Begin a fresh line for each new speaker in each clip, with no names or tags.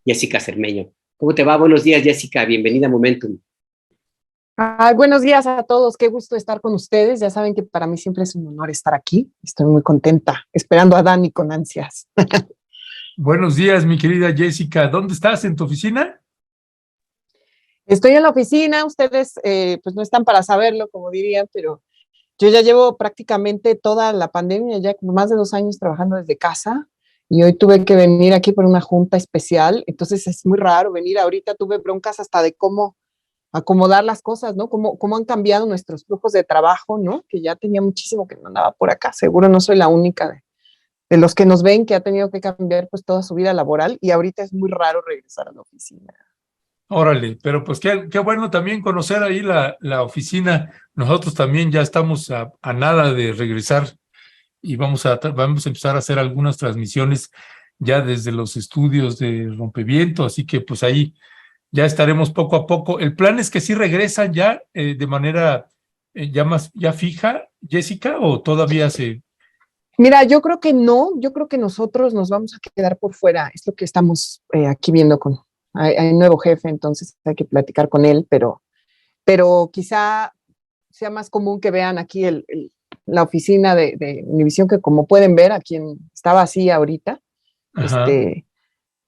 Jessica Cermeño. ¿Cómo te va? Buenos días, Jessica. Bienvenida a Momentum.
Buenos días a todos, qué gusto estar con ustedes. Ya saben que para mí siempre es un honor estar aquí. Estoy muy contenta, esperando a Dani con ansias.
Buenos días, mi querida Jessica. ¿Dónde estás? ¿En tu oficina?
Estoy en la oficina, ustedes pues no están para saberlo, como dirían, pero yo ya llevo prácticamente toda la pandemia, ya como más de 2 años trabajando desde casa, y hoy tuve que venir aquí por una junta especial, entonces es muy raro venir ahorita. Tuve broncas hasta de cómo acomodar las cosas, ¿no? Cómo han cambiado nuestros flujos de trabajo, ¿no? Que ya tenía muchísimo que no andaba por acá. Seguro no soy la única de los que nos ven que ha tenido que cambiar pues toda su vida laboral, y ahorita es muy raro regresar a la oficina.
Órale, pero pues qué bueno también conocer ahí la oficina. Nosotros también ya estamos a nada de regresar y vamos a empezar a hacer algunas transmisiones ya desde los estudios de Rompeviento, así que pues ahí ya estaremos poco a poco. El plan es que sí regresan ya de manera ya fija, Jessica, o todavía se...
Mira, yo creo que no, yo creo que nosotros nos vamos a quedar por fuera, es lo que estamos aquí viendo hay un nuevo jefe, entonces hay que platicar con él, pero quizá sea más común que vean aquí la oficina de Univisión, que como pueden ver, aquí está vacía ahorita.
Ajá.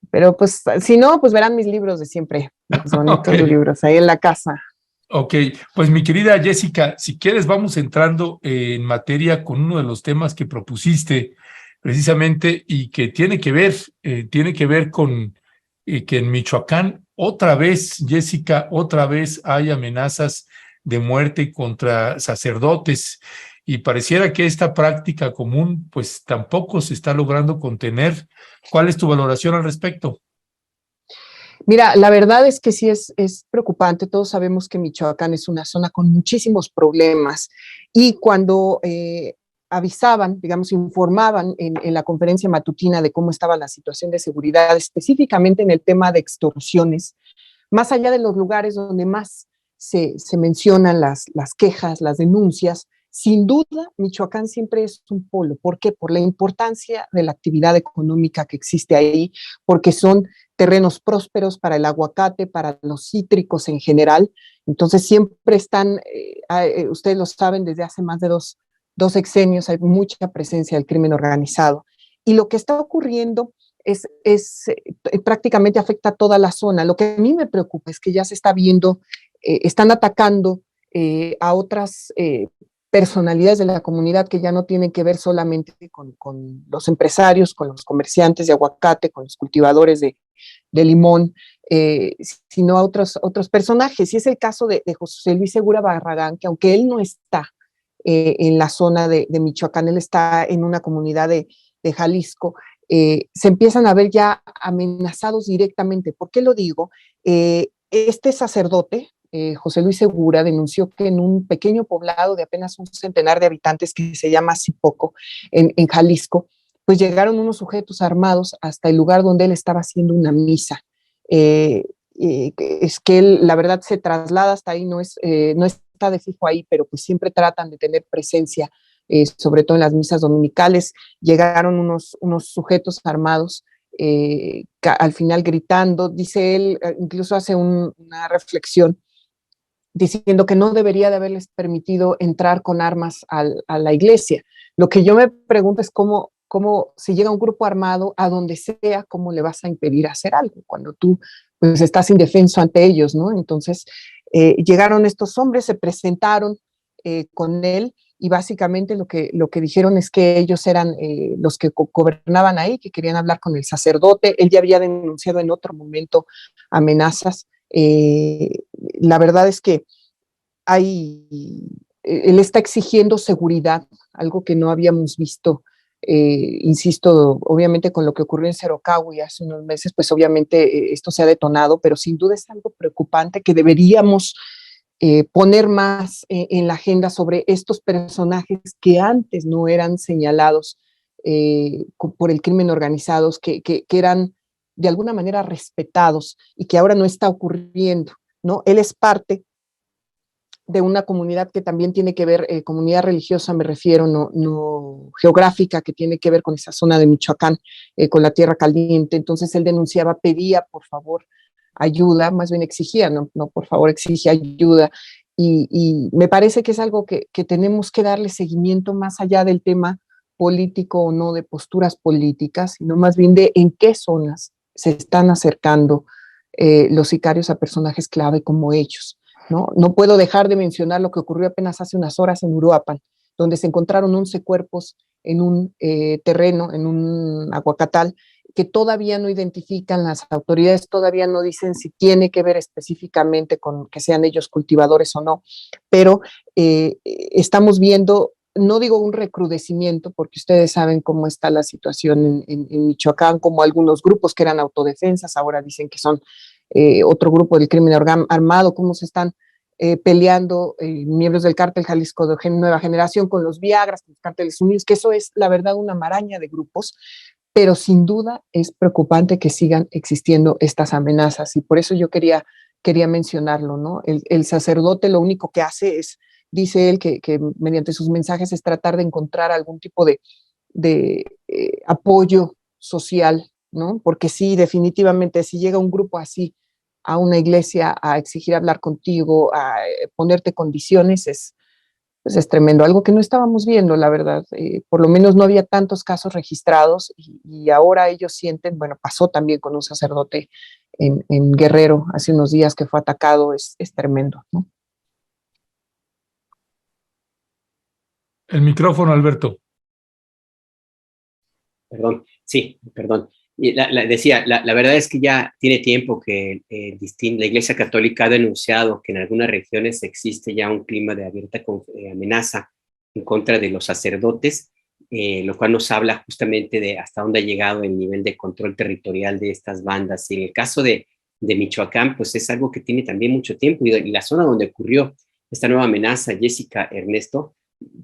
Pero pues si no, pues verán mis libros de siempre, mis
Ok.
bonitos libros ahí en la casa.
Ok, pues mi querida Jessica, si quieres vamos entrando en materia con uno de los temas que propusiste precisamente y que tiene que ver con que en Michoacán otra vez, Jessica, otra vez hay amenazas de muerte contra sacerdotes y pareciera que esta práctica común pues tampoco se está logrando contener. ¿Cuál es tu valoración al respecto?
Mira, la verdad es que sí es preocupante. Todos sabemos que Michoacán es una zona con muchísimos problemas, y cuando avisaban, digamos, informaban en la conferencia matutina de cómo estaba la situación de seguridad, específicamente en el tema de extorsiones, más allá de los lugares donde más se mencionan las quejas, las denuncias, sin duda Michoacán siempre es un polo. ¿Por qué? Por la importancia de la actividad económica que existe ahí, porque son terrenos prósperos para el aguacate, para los cítricos en general. Entonces siempre están, ustedes lo saben, desde hace más de dos sexenios hay mucha presencia del crimen organizado. Y lo que está ocurriendo prácticamente afecta a toda la zona. Lo que a mí me preocupa es que ya se está viendo, están atacando a otras personalidades de la comunidad que ya no tienen que ver solamente con los empresarios, con los comerciantes de aguacate, con los cultivadores de limón, sino a otros personajes. Y es el caso de José Luis Segura Barragán, que aunque él no está en la zona de Michoacán, él está en una comunidad de Jalisco, se empiezan a ver ya amenazados directamente. ¿Por qué lo digo? Este sacerdote, José Luis Segura, denunció que en un pequeño poblado de apenas un centenar de habitantes que se llama Zipoco, en Jalisco, pues llegaron unos sujetos armados hasta el lugar donde él estaba haciendo una misa. Es que él, la verdad, se traslada hasta ahí, no está de fijo ahí, pero pues siempre tratan de tener presencia, sobre todo en las misas dominicales. Llegaron unos sujetos armados, al final gritando, dice él, incluso hace una reflexión diciendo que no debería de haberles permitido entrar con armas a la iglesia. Lo que yo me pregunto es cómo si llega un grupo armado a donde sea, cómo le vas a impedir hacer algo cuando tú pues estás indefenso ante ellos, ¿no? Entonces llegaron estos hombres, se presentaron con él, y básicamente lo que dijeron es que ellos eran los que gobernaban ahí, que querían hablar con el sacerdote. Él ya había denunciado en otro momento amenazas. La verdad es que él está exigiendo seguridad, algo que no habíamos visto. Insisto, obviamente con lo que ocurrió en Cerocahui hace unos meses, pues obviamente esto se ha detonado, pero sin duda es algo preocupante que deberíamos poner más en la agenda sobre estos personajes que antes no eran señalados por el crimen organizado, que eran de alguna manera respetados, y que ahora no está ocurriendo, ¿no? Él es parte de una comunidad que también tiene que ver, comunidad religiosa me refiero, no geográfica, que tiene que ver con esa zona de Michoacán, con la tierra caliente. Entonces él denunciaba, pedía por favor ayuda, más bien exigía, no por favor, exige ayuda. Y me parece que es algo que tenemos que darle seguimiento más allá del tema político o no, de posturas políticas, sino más bien de en qué zonas se están acercando los sicarios a personajes clave como ellos. No puedo dejar de mencionar lo que ocurrió apenas hace unas horas en Uruapan, donde se encontraron 11 cuerpos en un terreno, en un aguacatal, que todavía no identifican, las autoridades todavía no dicen si tiene que ver específicamente con que sean ellos cultivadores o no, pero estamos viendo, no digo un recrudecimiento, porque ustedes saben cómo está la situación en Michoacán, como algunos grupos que eran autodefensas, ahora dicen que son otro grupo del crimen armado, cómo se están peleando miembros del cártel Jalisco de Nueva Generación con los Viagras, con los cárteles unidos, que eso es la verdad una maraña de grupos, pero sin duda es preocupante que sigan existiendo estas amenazas y por eso yo quería mencionarlo, ¿no? El sacerdote lo único que hace es, dice él, que mediante sus mensajes es tratar de encontrar algún tipo de apoyo social, ¿no? Porque sí, definitivamente, si llega un grupo así a una iglesia a exigir hablar contigo, a ponerte condiciones, pues es tremendo, algo que no estábamos viendo, la verdad. Por lo menos no había tantos casos registrados y ahora ellos sienten, bueno, pasó también con un sacerdote en Guerrero hace unos días que fue atacado, es tremendo, ¿no?
El micrófono, Alberto.
Perdón, sí, perdón. Y decía, la verdad es que ya tiene tiempo que la Iglesia Católica ha denunciado que en algunas regiones existe ya un clima de abierta amenaza en contra de los sacerdotes, lo cual nos habla justamente de hasta dónde ha llegado el nivel de control territorial de estas bandas. Y en el caso de Michoacán, pues es algo que tiene también mucho tiempo, y la zona donde ocurrió esta nueva amenaza, Jessica, Ernesto,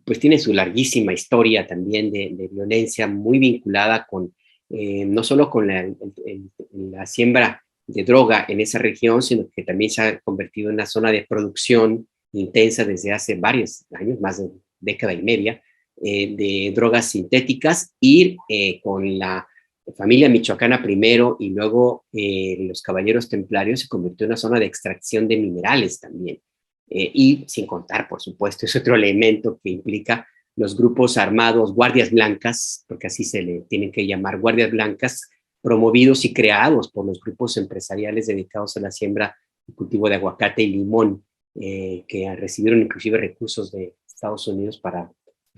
pues tiene su larguísima historia también de violencia muy vinculada con no solo con la siembra de droga en esa región, sino que también se ha convertido en una zona de producción intensa desde hace varios años, más de década y media, de drogas sintéticas, y con la familia michoacana primero y luego los caballeros templarios se convirtió en una zona de extracción de minerales también. Y sin contar, por supuesto, es otro elemento que implica los grupos armados, guardias blancas, porque así se le tienen que llamar, guardias blancas, promovidos y creados por los grupos empresariales dedicados a la siembra y cultivo de aguacate y limón, que recibieron inclusive recursos de Estados Unidos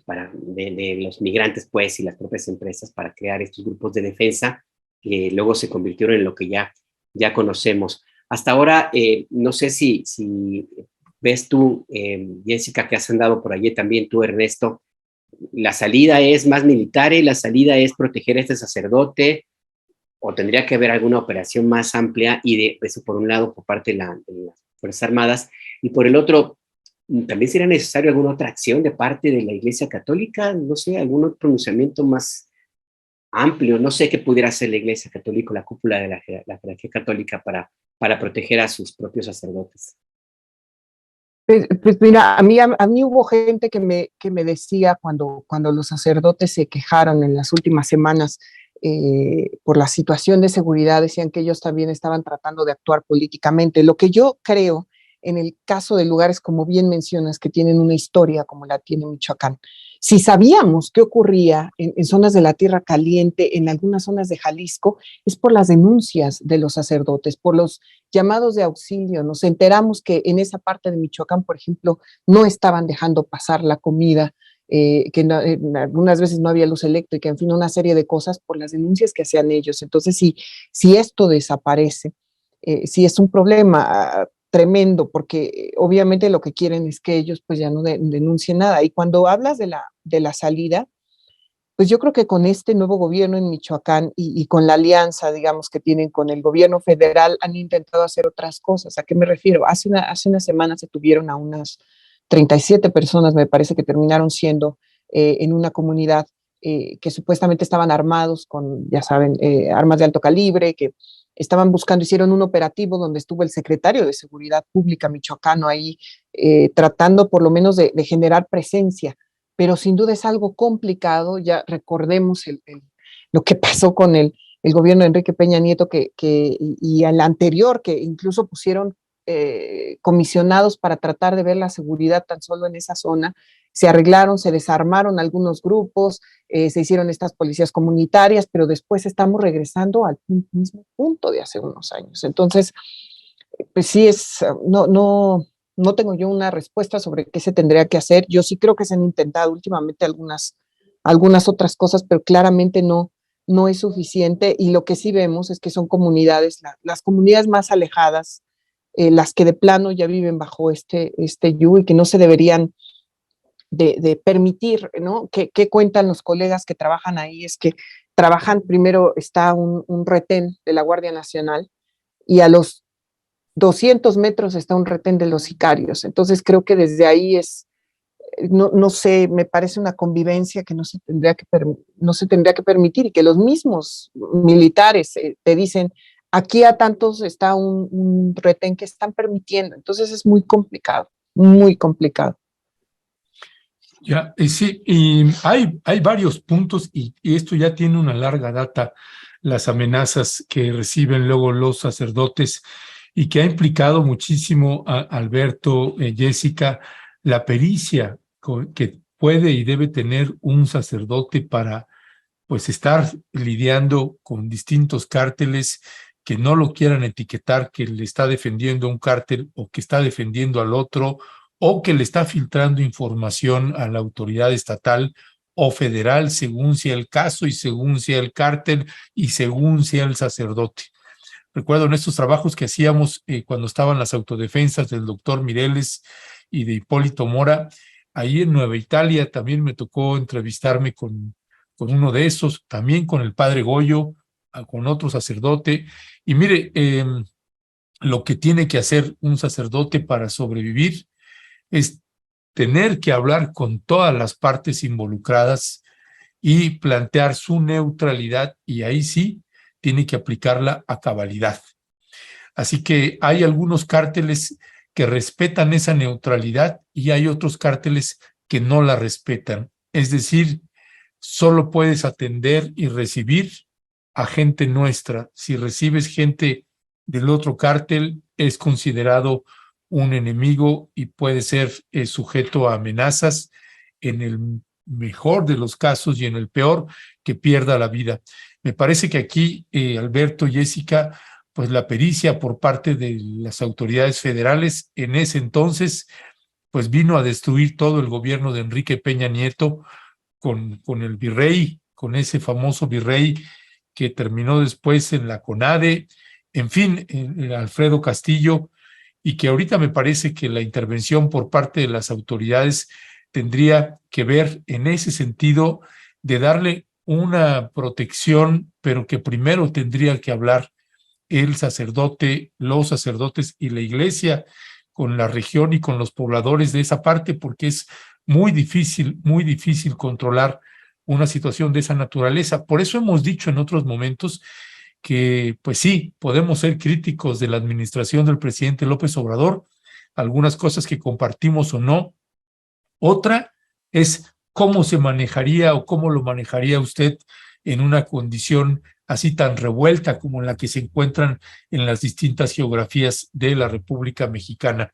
de los migrantes, pues, y las propias empresas para crear estos grupos de defensa, que luego se convirtieron en lo que ya conocemos. Hasta ahora, no sé si ves tú, Jessica, que has andado por allí también, tú, Ernesto, la salida es más militar y la salida es proteger a este sacerdote, o tendría que haber alguna operación más amplia, y de eso por un lado por parte de las Fuerzas Armadas, y por el otro, también sería necesario alguna otra acción de parte de la Iglesia Católica, no sé, algún otro pronunciamiento más amplio, no sé qué pudiera hacer la Iglesia Católica, la cúpula de la jerarquía católica para proteger a sus propios sacerdotes.
Pues mira, a mí hubo gente que me decía cuando los sacerdotes se quejaron en las últimas semanas por la situación de seguridad, decían que ellos también estaban tratando de actuar políticamente. Lo que yo creo en el caso de lugares, como bien mencionas, que tienen una historia como la tiene Michoacán, si sabíamos qué ocurría en zonas de la Tierra Caliente, en algunas zonas de Jalisco, es por las denuncias de los sacerdotes, por los llamados de auxilio. Nos enteramos que en esa parte de Michoacán, por ejemplo, no estaban dejando pasar la comida, que algunas veces no había luz eléctrica, en fin, una serie de cosas por las denuncias que hacían ellos. Entonces, si esto desaparece, sí es un problema tremendo, porque obviamente lo que quieren es que ellos pues ya no denuncien nada. Y cuando hablas de la salida, pues yo creo que con este nuevo gobierno en Michoacán y con la alianza, digamos, que tienen con el gobierno federal, han intentado hacer otras cosas. ¿A qué me refiero? Hace una semana se tuvieron a unas 37 personas, me parece que terminaron siendo en una comunidad que supuestamente estaban armados con, ya saben, armas de alto calibre, que estaban buscando, hicieron un operativo donde estuvo el secretario de Seguridad Pública michoacano ahí, tratando por lo menos de generar presencia, pero sin duda es algo complicado. Ya recordemos lo que pasó con el gobierno de Enrique Peña Nieto y al anterior, que incluso pusieron comisionados para tratar de ver la seguridad tan solo en esa zona. Se arreglaron, se desarmaron algunos grupos, se hicieron estas policías comunitarias, pero después estamos regresando al mismo punto de hace unos años. Entonces, pues sí, no tengo yo una respuesta sobre qué se tendría que hacer. Yo sí creo que se han intentado últimamente algunas otras cosas, pero claramente no es suficiente, y lo que sí vemos es que son comunidades, las comunidades más alejadas, las que de plano ya viven bajo este yugo y que no se deberían de permitir, ¿no? ¿Qué cuentan los colegas que trabajan ahí? Es que trabajan, primero está un retén de la Guardia Nacional y a los 200 metros está un retén de los sicarios. Entonces creo que desde ahí no sé, me parece una convivencia que no se tendría que permitir, y que los mismos militares te dicen, aquí a tantos está un retén que están permitiendo. Entonces es muy complicado, muy complicado.
Ya, sí, y hay varios puntos y esto ya tiene una larga data, las amenazas que reciben luego los sacerdotes, y que ha implicado muchísimo a Alberto, Jessica, la pericia que puede y debe tener un sacerdote para pues estar lidiando con distintos cárteles que no lo quieran etiquetar que le está defendiendo un cártel o que está defendiendo al otro, o que le está filtrando información a la autoridad estatal o federal, según sea el caso y según sea el cártel y según sea el sacerdote. Recuerdo en estos trabajos que hacíamos cuando estaban las autodefensas del doctor Mireles y de Hipólito Mora, ahí en Nueva Italia también me tocó entrevistarme con uno de esos, también con el padre Goyo, con otro sacerdote. Y mire, lo que tiene que hacer un sacerdote para sobrevivir es tener que hablar con todas las partes involucradas y plantear su neutralidad, y ahí sí tiene que aplicarla a cabalidad. Así que hay algunos cárteles que respetan esa neutralidad y hay otros cárteles que no la respetan. Es decir, solo puedes atender y recibir a gente nuestra. Si recibes gente del otro cártel, es considerado un enemigo y puede ser sujeto a amenazas, en el mejor de los casos, y en el peor, que pierda la vida. Me parece que aquí, Alberto, Jessica, pues la pericia por parte de las autoridades federales en ese entonces, pues vino a destruir todo el gobierno de Enrique Peña Nieto con el virrey, con ese famoso virrey que terminó después en la CONADE, en fin, Alfredo Castillo, y que ahorita me parece que la intervención por parte de las autoridades tendría que ver en ese sentido de darle una protección, pero que primero tendría que hablar el sacerdote, los sacerdotes y la iglesia con la región y con los pobladores de esa parte, porque es muy difícil controlar una situación de esa naturaleza. Por eso hemos dicho en otros momentos que, pues sí, podemos ser críticos de la administración del presidente López Obrador, algunas cosas que compartimos o no. Otra es cómo se manejaría o cómo lo manejaría usted en una condición así tan revuelta como la que se encuentran en las distintas geografías de la República Mexicana.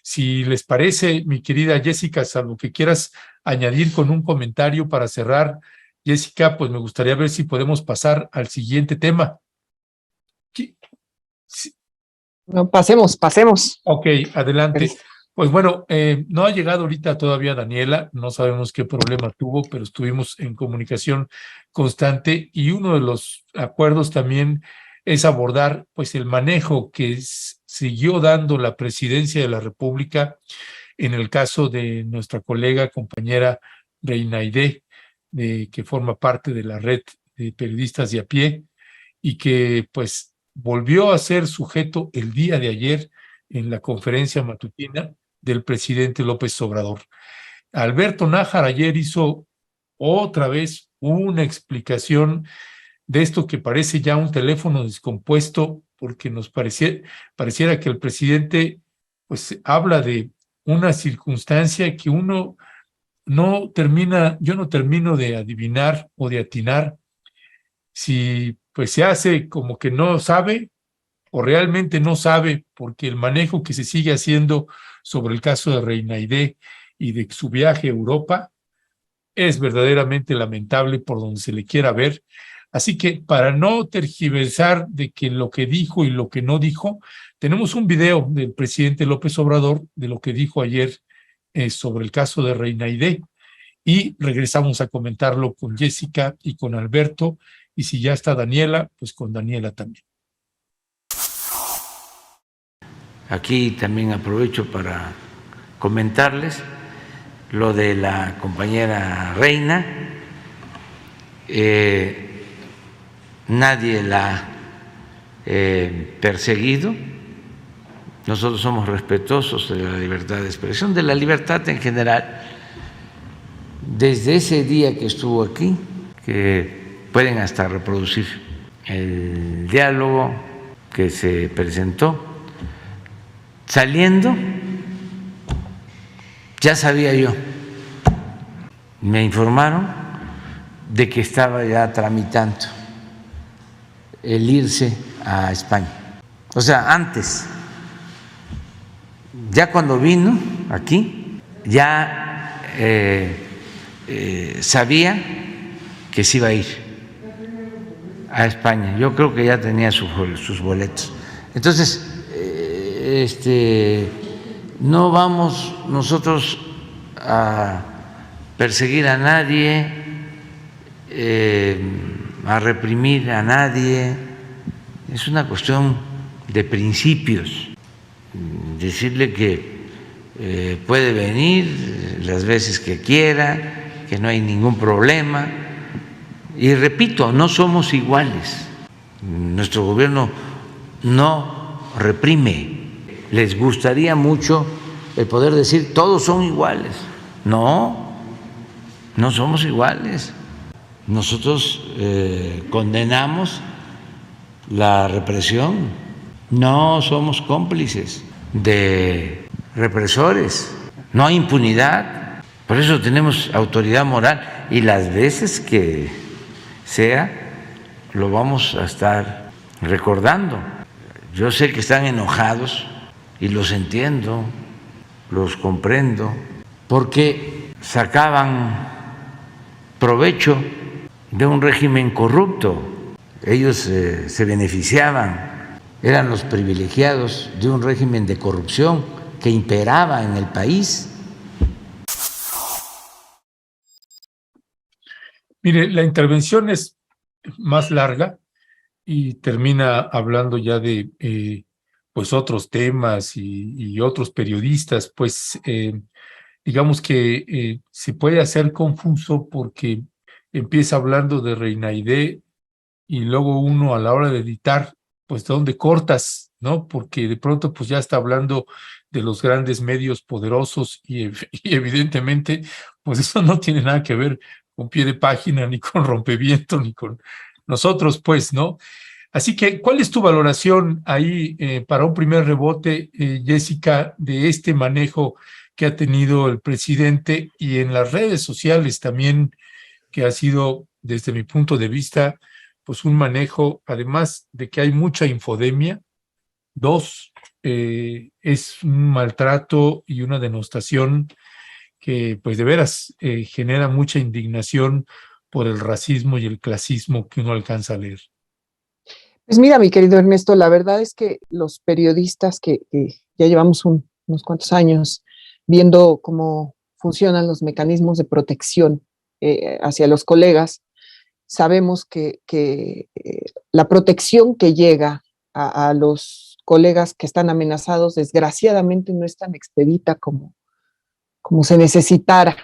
Si les parece, mi querida Jessica, salvo que quieras añadir con un comentario para cerrar, Jessica, pues me gustaría ver si podemos pasar al siguiente tema. Sí.
No, pasemos.
Ok, adelante. Pues bueno, no ha llegado ahorita todavía Daniela, no sabemos qué problema tuvo, pero estuvimos en comunicación constante, y uno de los acuerdos también es abordar pues el manejo que siguió dando la Presidencia de la República en el caso de nuestra colega, compañera Reinaide, que forma parte de la red de periodistas de a pie, y que pues volvió a ser sujeto el día de ayer en la conferencia matutina del presidente López Obrador. Alberto Nájar ayer hizo otra vez una explicación de esto que parece ya un teléfono descompuesto, porque nos pareciera que el presidente pues habla de una circunstancia que uno yo no termino de adivinar o de atinar si pues se hace como que no sabe o realmente no sabe, porque el manejo que se sigue haciendo sobre el caso de Reina Aidé y de su viaje a Europa es verdaderamente lamentable por donde se le quiera ver. Así que para no tergiversar de que lo que dijo y lo que no dijo, tenemos un video del presidente López Obrador de lo que dijo ayer sobre el caso de Reina Aidé, y regresamos a comentarlo con Jessica y con Alberto, y si ya está Daniela, pues con Daniela también.
Aquí también aprovecho para comentarles lo de la compañera Reina. Nadie la ha perseguido. Nosotros somos respetuosos de la libertad de expresión, de la libertad en general. Desde ese día que estuvo aquí, que pueden hasta reproducir el diálogo que se presentó, saliendo, ya sabía yo, me informaron de que estaba ya tramitando el irse a España. O sea, antes, ya cuando vino aquí, ya sabía que se iba a ir a España. Yo creo que ya tenía sus boletos. Entonces, no vamos nosotros a perseguir a nadie, a reprimir a nadie. Es una cuestión de principios. Decirle que puede venir las veces que quiera, que no hay ningún problema. Y repito, no somos iguales. Nuestro gobierno no reprime. Les gustaría mucho el poder decir todos son iguales. No, no somos iguales. Nosotros condenamos la represión, no somos cómplices de represores, no hay impunidad, por eso tenemos autoridad moral y las veces que sea lo vamos a estar recordando. Yo sé que están enojados y los entiendo, los comprendo, porque sacaban provecho de un régimen corrupto. Ellos se beneficiaban, eran los privilegiados de un régimen de corrupción que imperaba en el país.
Mire, la intervención es más larga y termina hablando ya de pues otros temas y otros periodistas, pues digamos que se puede hacer confuso porque empieza hablando de Reina Aidé y luego uno a la hora de editar, pues de dónde cortas, ¿no? Porque de pronto pues ya está hablando de los grandes medios poderosos y evidentemente pues eso no tiene nada que ver con Pie de Página, ni con Rompeviento, ni con nosotros, pues, ¿no? Así que, ¿cuál es tu valoración ahí para un primer rebote, Jessica, de este manejo que ha tenido el presidente y en las redes sociales también, que ha sido, desde mi punto de vista, pues un manejo, además de que hay mucha infodemia, dos, es un maltrato y una denostación que pues de veras genera mucha indignación por el racismo y el clasismo que uno alcanza a leer.
Pues mira, mi querido Ernesto, la verdad es que los periodistas que ya llevamos unos cuantos años viendo cómo funcionan los mecanismos de protección hacia los colegas, sabemos que la protección que llega a los colegas que están amenazados, desgraciadamente no es tan expedita como se necesitara.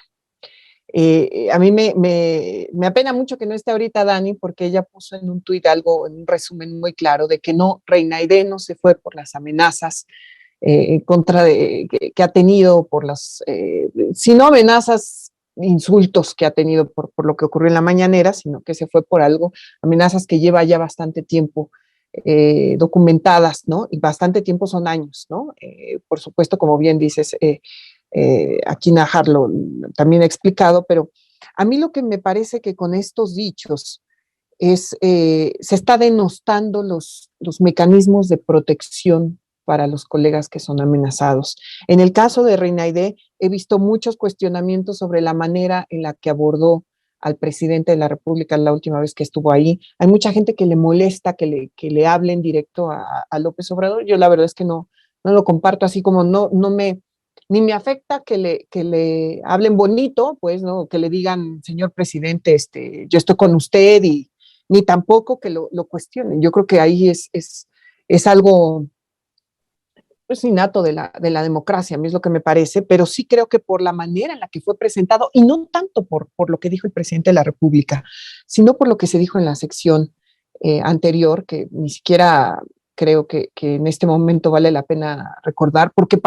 A mí me apena mucho que no esté ahorita Dani, porque ella puso en un tuit algo, en un resumen muy claro, de que no, Reina Aidé no se fue por las amenazas en contra de que ha tenido, por las, sino amenazas insultos que ha tenido por lo que ocurrió en la mañanera, sino que se fue por algo, amenazas que lleva ya bastante tiempo documentadas, ¿no? Y bastante tiempo son años, ¿no? Por supuesto, como bien dices, aquí Nájar lo también ha explicado, pero a mí lo que me parece que con estos dichos se está denostando los mecanismos de protección para los colegas que son amenazados. En el caso de Reinaide, he visto muchos cuestionamientos sobre la manera en la que abordó al presidente de la República la última vez que estuvo ahí. Hay mucha gente que le molesta que le hablen directo a López Obrador. Yo la verdad es que no lo comparto, así como ni me afecta que le hablen bonito, pues, ¿no? Que le digan, señor presidente, yo estoy con usted, y ni tampoco que lo cuestionen. Yo creo que ahí es algo pues innato de la democracia, a mí es lo que me parece, pero sí creo que por la manera en la que fue presentado, y no tanto por lo que dijo el presidente de la República, sino por lo que se dijo en la sección anterior, que ni siquiera creo que en este momento vale la pena recordar, porque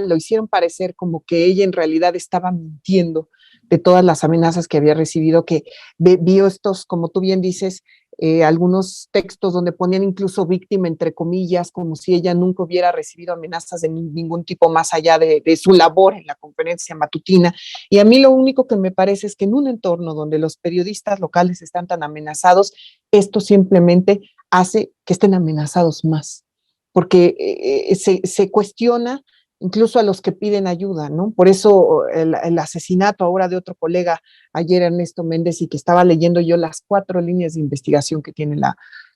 lo hicieron parecer como que ella en realidad estaba mintiendo de todas las amenazas que había recibido, que vio estos, como tú bien dices, algunos textos donde ponían incluso víctima entre comillas, como si ella nunca hubiera recibido amenazas de ningún tipo más allá de su labor en la conferencia matutina. Y a mí lo único que me parece es que en un entorno donde los periodistas locales están tan amenazados, esto simplemente hace que estén amenazados más, porque se cuestiona incluso a los que piden ayuda, ¿no? Por eso el asesinato ahora de otro colega ayer, Ernesto Méndez, y que estaba leyendo yo las 4 líneas de investigación que tiene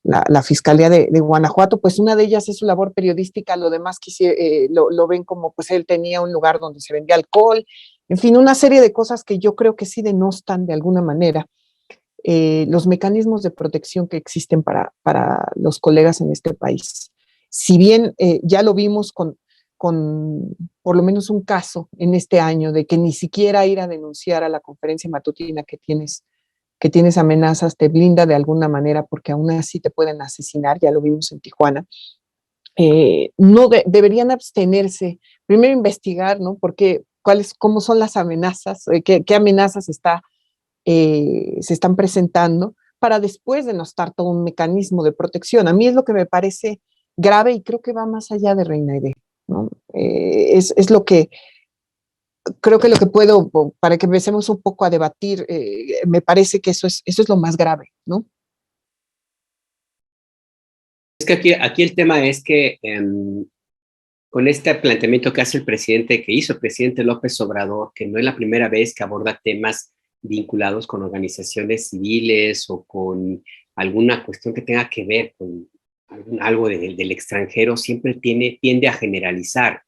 la Fiscalía de Guanajuato, pues una de ellas es su labor periodística, lo demás lo ven como pues él tenía un lugar donde se vendía alcohol, en fin, una serie de cosas que yo creo que sí denostan de alguna manera los mecanismos de protección que existen para los colegas en este país. Si bien ya lo vimos con por lo menos un caso en este año de que ni siquiera ir a denunciar a la conferencia matutina que tienes amenazas te blinda de alguna manera, porque aún así te pueden asesinar, ya lo vimos en Tijuana. No deberían abstenerse, primero investigar, ¿no? Cómo son las amenazas, qué amenazas se están presentando, para después denostar todo un mecanismo de protección. A mí es lo que me parece grave y creo que va más allá de Reinaide, ¿no? Es lo que creo que puedo, para que empecemos un poco a debatir, me parece que eso es lo más grave, ¿no?
Es que aquí el tema es que con este planteamiento que hizo el presidente López Obrador, que no es la primera vez que aborda temas vinculados con organizaciones civiles o con alguna cuestión que tenga que ver con algo del extranjero, siempre tiende a generalizar.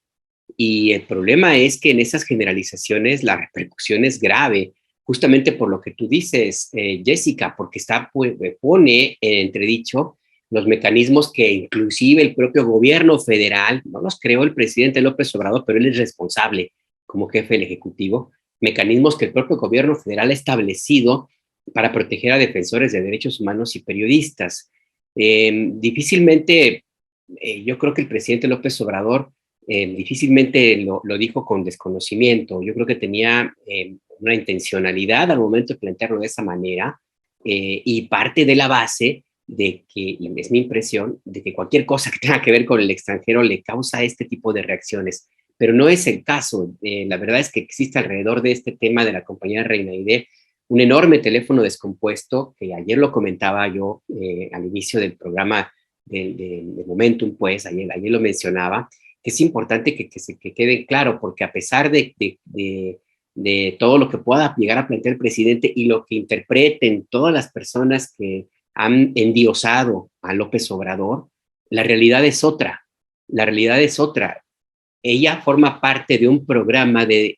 Y el problema es que en esas generalizaciones la repercusión es grave, justamente por lo que tú dices, Jessica, porque pone en entredicho los mecanismos que inclusive el propio gobierno federal, no los creó el presidente López Obrador, pero él es responsable como jefe del Ejecutivo, mecanismos que el propio gobierno federal ha establecido para proteger a defensores de derechos humanos y periodistas. Difícilmente, yo creo que el presidente López Obrador difícilmente lo dijo con desconocimiento. Yo creo que tenía una intencionalidad al momento de plantearlo de esa manera, y parte de la base de que, y es mi impresión, de que cualquier cosa que tenga que ver con el extranjero le causa este tipo de reacciones. Pero no es el caso. La verdad es que existe alrededor de este tema de la compañía Reinaide un enorme teléfono descompuesto, que ayer lo comentaba yo al inicio del programa de Momentum, pues ayer lo mencionaba, que es importante que quede claro, porque a pesar de todo lo que pueda llegar a plantear el presidente y lo que interpreten todas las personas que han endiosado a López Obrador, la realidad es otra. La realidad es otra. Ella forma parte de un programa de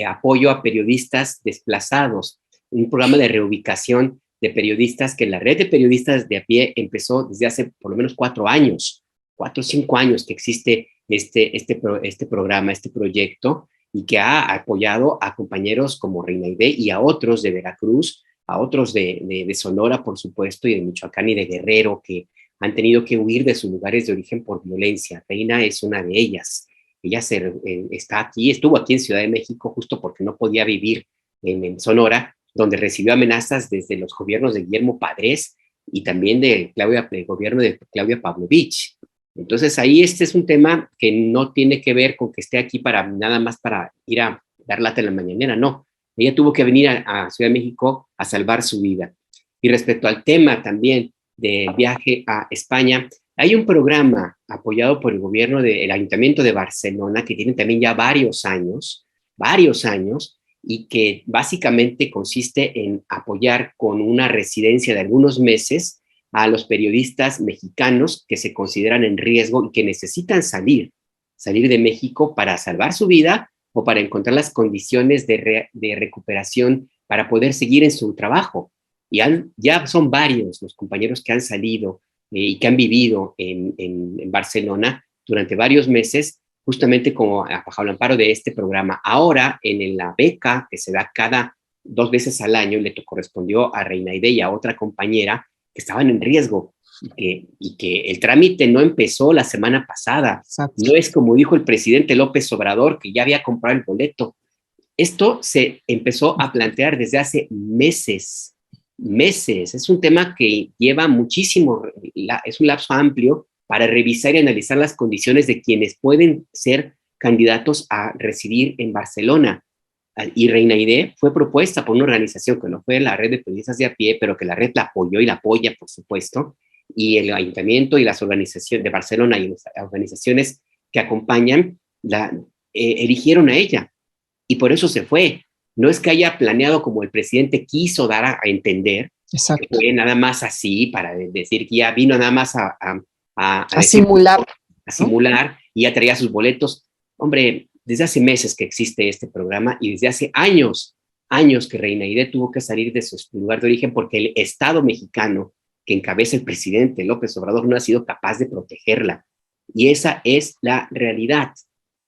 apoyo a periodistas desplazados, un programa de reubicación de periodistas que la red de periodistas de a pie empezó desde hace por lo menos 4 años, 4 o 5 años que existe este programa, este proyecto, y que ha apoyado a compañeros como Reinaide y a otros de Veracruz, a otros de Sonora, por supuesto, y de Michoacán y de Guerrero, que han tenido que huir de sus lugares de origen por violencia. Reina es una de ellas. Ella estuvo aquí en Ciudad de México justo porque no podía vivir en Sonora, donde recibió amenazas desde los gobiernos de Guillermo Padres y también del gobierno de Claudia Pavlovich. Entonces ahí este es un tema que no tiene que ver con que esté aquí para nada más para ir a dar lata en la mañanera, no. Ella tuvo que venir a Ciudad de México a salvar su vida. Y respecto al tema también del viaje a España, hay un programa apoyado por el gobierno del Ayuntamiento de Barcelona que tiene también ya varios años, y que básicamente consiste en apoyar con una residencia de algunos meses a los periodistas mexicanos que se consideran en riesgo y que necesitan salir de México para salvar su vida o para encontrar las condiciones de recuperación para poder seguir en su trabajo. Y ya son varios los compañeros que han salido y que han vivido en Barcelona durante varios meses, justamente como bajo el amparo de este programa. Ahora, en la beca que se da cada 2 veces al año, le correspondió a Reina Aide y a otra compañera que estaban en riesgo y que el trámite no empezó la semana pasada. Exacto. No es como dijo el presidente López Obrador, que ya había comprado el boleto. Esto se empezó a plantear desde hace meses. Es un tema que lleva muchísimo, es un lapso amplio para revisar y analizar las condiciones de quienes pueden ser candidatos a residir en Barcelona. Y Reina Aide fue propuesta por una organización que no fue la Red de Periodistas de a Pie, pero que la red la apoyó y la apoya, por supuesto, y el Ayuntamiento y las organizaciones de Barcelona y las organizaciones que acompañan eligieron a ella, y por eso se fue. No es que haya planeado como el presidente quiso dar a entender. Exacto. Que fue nada más así para decir que ya vino nada más a
simular.
A simular, ¿no? Y ya traía sus boletos. Hombre, desde hace meses que existe este programa y desde hace años que Reina Aide tuvo que salir de su lugar de origen porque el Estado mexicano que encabeza el presidente López Obrador no ha sido capaz de protegerla. Y esa es la realidad.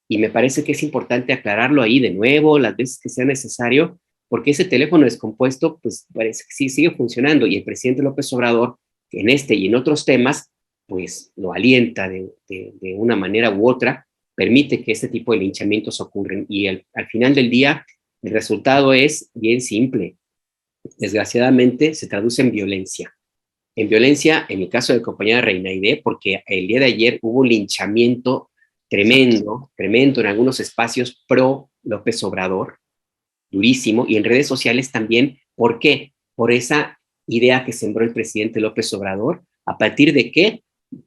Y me parece que es importante aclararlo ahí de nuevo, las veces que sea necesario, porque ese teléfono descompuesto, pues parece que sí sigue funcionando, y el presidente López Obrador, en este y en otros temas, pues lo alienta de una manera u otra, permite que este tipo de linchamientos ocurran, y al final del día, el resultado es bien simple. Desgraciadamente, se traduce en violencia. En violencia, en el caso de la compañera Reina Aide, porque el día de ayer hubo un linchamiento tremendo en algunos espacios pro López Obrador, durísimo, y en redes sociales también. ¿Por qué? Por esa idea que sembró el presidente López Obrador, ¿a partir de qué?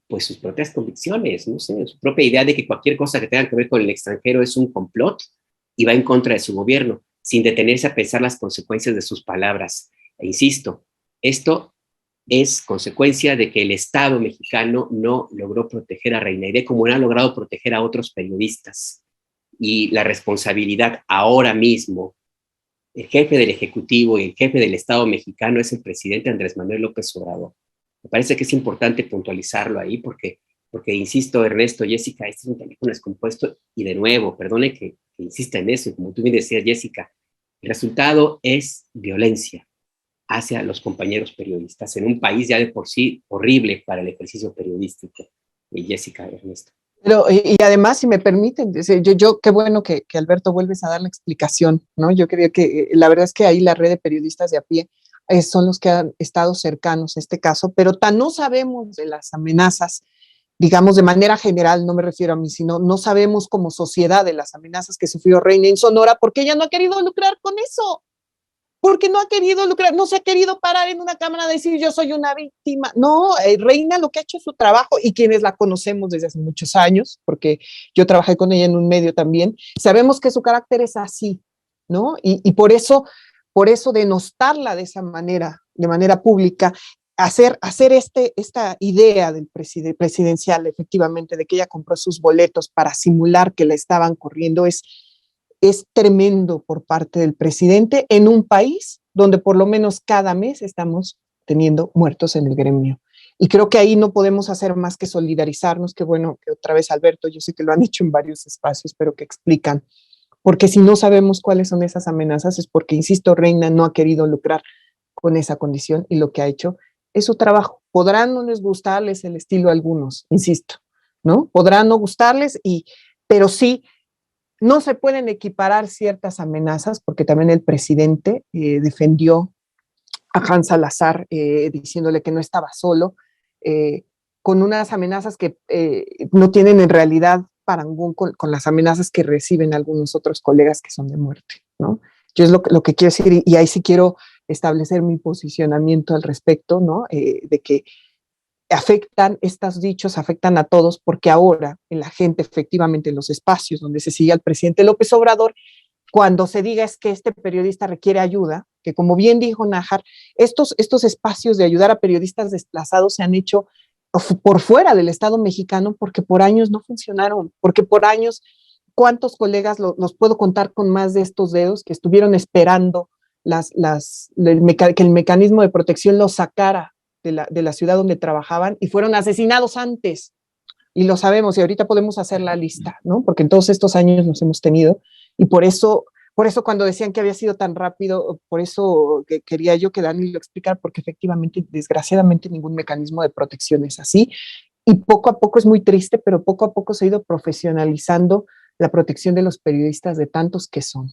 Pues sus propias convicciones, no sé, su propia idea de que cualquier cosa que tenga que ver con el extranjero es un complot y va en contra de su gobierno, sin detenerse a pensar las consecuencias de sus palabras. E insisto, esto es consecuencia de que el Estado mexicano no logró proteger a Reina Aide como no ha logrado proteger a otros periodistas. Y la responsabilidad ahora mismo, el jefe del Ejecutivo y el jefe del Estado mexicano es el presidente Andrés Manuel López Obrador. Me parece que es importante puntualizarlo ahí porque insisto, Ernesto, Jessica, este es un teléfono descompuesto y de nuevo, perdone que insista en eso, y como tú bien decías, Jessica, el resultado es violencia hacia los compañeros periodistas en un país ya de por sí horrible para el ejercicio periodístico. Jessica, Ernesto.
Pero, y además, si me permiten, yo qué bueno que Alberto vuelves a dar la explicación, ¿no? Yo creo que la verdad es que ahí la red de periodistas de a pie son los que han estado cercanos a este caso, pero tan no sabemos de las amenazas, digamos de manera general, no me refiero a mí, sino no sabemos como sociedad de las amenazas que sufrió Reina en Sonora, porque ella no ha querido lucrar con eso. Porque no ha querido lucrar, no se ha querido parar en una cámara a decir yo soy una víctima. No, Reina lo que ha hecho es su trabajo, y quienes la conocemos desde hace muchos años, porque yo trabajé con ella en un medio también, sabemos que su carácter es así, ¿no? Y por eso denostarla de esa manera, de manera pública, hacer esta idea del presidencial, efectivamente, de que ella compró sus boletos para simular que la estaban corriendo, es tremendo por parte del presidente en un país donde por lo menos cada mes estamos teniendo muertos en el gremio. Y creo que ahí no podemos hacer más que solidarizarnos, que bueno, que otra vez Alberto, yo sé que lo han hecho en varios espacios, pero que explican, porque si no sabemos cuáles son esas amenazas es porque, insisto, Reina no ha querido lucrar con esa condición y lo que ha hecho es su trabajo. Podrán no les gustarles el estilo a algunos, insisto, ¿no? Podrán no gustarles, pero sí no se pueden equiparar ciertas amenazas, porque también el presidente defendió a Hans Salazar diciéndole que no estaba solo, con unas amenazas que no tienen en realidad parangón con las amenazas que reciben algunos otros colegas que son de muerte, ¿no? Yo es lo que quiero decir, y ahí sí quiero establecer mi posicionamiento al respecto, ¿no? De que estos dichos afectan a todos, porque ahora en la gente, efectivamente, en los espacios donde se sigue al presidente López Obrador, cuando se diga es que este periodista requiere ayuda, que como bien dijo Nájar, estos espacios de ayudar a periodistas desplazados se han hecho por fuera del Estado mexicano porque por años no funcionaron, porque por años, ¿cuántos colegas los puedo contar con más de estos dedos que estuvieron esperando que el mecanismo de protección los sacara de la ciudad donde trabajaban y fueron asesinados antes? Y lo sabemos, y ahorita podemos hacer la lista, ¿no? Porque en todos estos años nos hemos tenido, y por eso cuando decían que había sido tan rápido, por eso que quería yo que Dani lo explicara, porque efectivamente, desgraciadamente, ningún mecanismo de protección es así, y poco a poco es muy triste, pero poco a poco se ha ido profesionalizando la protección de los periodistas, de tantos que son,